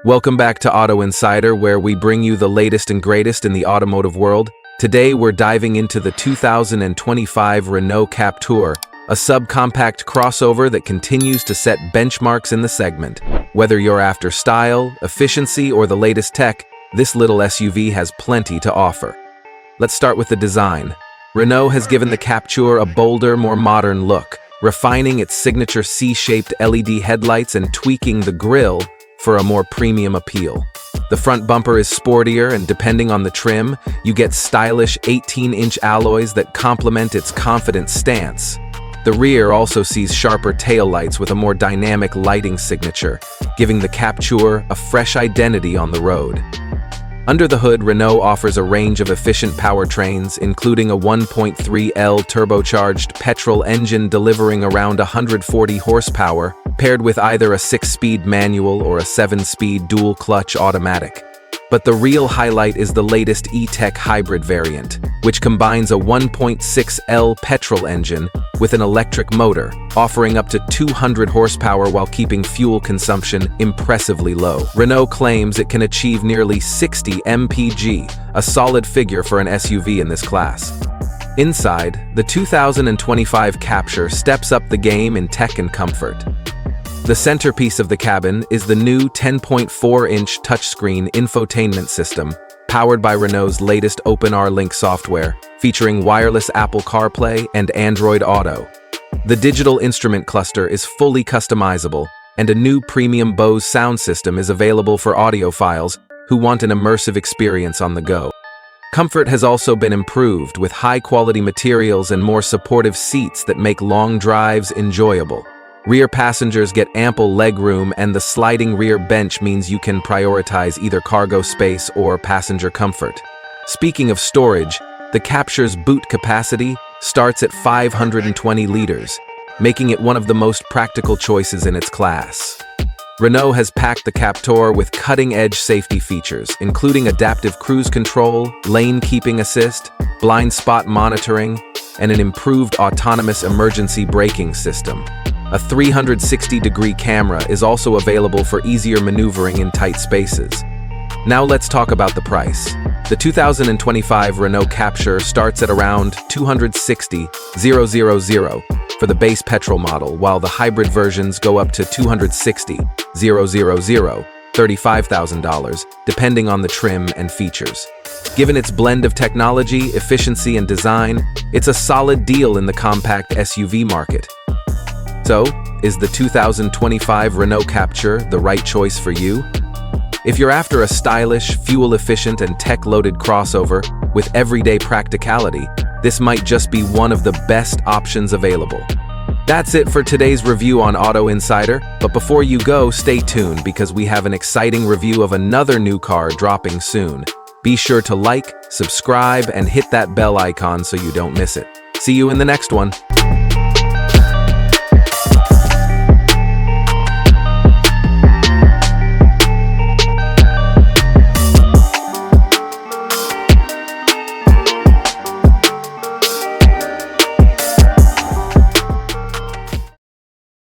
Welcome back to Auto Insider, where we bring you the latest and greatest in the automotive world. Today we're diving into the 2025 Renault Captur, a subcompact crossover that continues to set benchmarks in the segment. Whether you're after style, efficiency, or the latest tech, this little SUV has plenty to offer. Let's start with the design. Renault has given the Captur a bolder, more modern look, refining its signature C-shaped LED headlights and tweaking the grille for a more premium appeal. The front bumper is sportier, and depending on the trim, you get stylish 18-inch alloys that complement its confident stance. The rear also sees sharper taillights with a more dynamic lighting signature, giving the Captur a fresh identity on the road. Under the hood, Renault offers a range of efficient powertrains, including a 1.3L turbocharged petrol engine delivering around 140 horsepower, paired with either a 6-speed manual or a 7-speed dual-clutch automatic. But the real highlight is the latest E-Tech hybrid variant, which combines a 1.6L petrol engine with an electric motor, offering up to 200 horsepower while keeping fuel consumption impressively low. Renault claims it can achieve nearly 60 mpg, a solid figure for an SUV in this class. Inside, the 2025 Captur steps up the game in tech and comfort. The centerpiece of the cabin is the new 10.4-inch touchscreen infotainment system, powered by Renault's latest OpenR-Link software, featuring wireless Apple CarPlay and Android Auto. The digital instrument cluster is fully customizable, and a new premium Bose sound system is available for audiophiles who want an immersive experience on the go. Comfort has also been improved with high-quality materials and more supportive seats that make long drives enjoyable. Rear passengers get ample legroom, and the sliding rear bench means you can prioritize either cargo space or passenger comfort. Speaking of storage, the Captur's boot capacity starts at 520 liters, making it one of the most practical choices in its class. Renault has packed the Captur with cutting-edge safety features, including adaptive cruise control, lane keeping assist, blind spot monitoring, and an improved autonomous emergency braking system. A 360-degree camera is also available for easier maneuvering in tight spaces. Now let's talk about the price. The 2025 Renault Captur starts at around $260,000 for the base petrol model, while the hybrid versions go up to $260,000, $35,000, depending on the trim and features. Given its blend of technology, efficiency, and design, it's a solid deal in the compact SUV market. So, is the 2025 Renault Captur the right choice for you? If you're after a stylish, fuel-efficient, and tech-loaded crossover with everyday practicality, this might just be one of the best options available. That's it for today's review on Auto Insider, but before you go, stay tuned because we have an exciting review of another new car dropping soon. Be sure to like, subscribe, and hit that bell icon so you don't miss it. See you in the next one.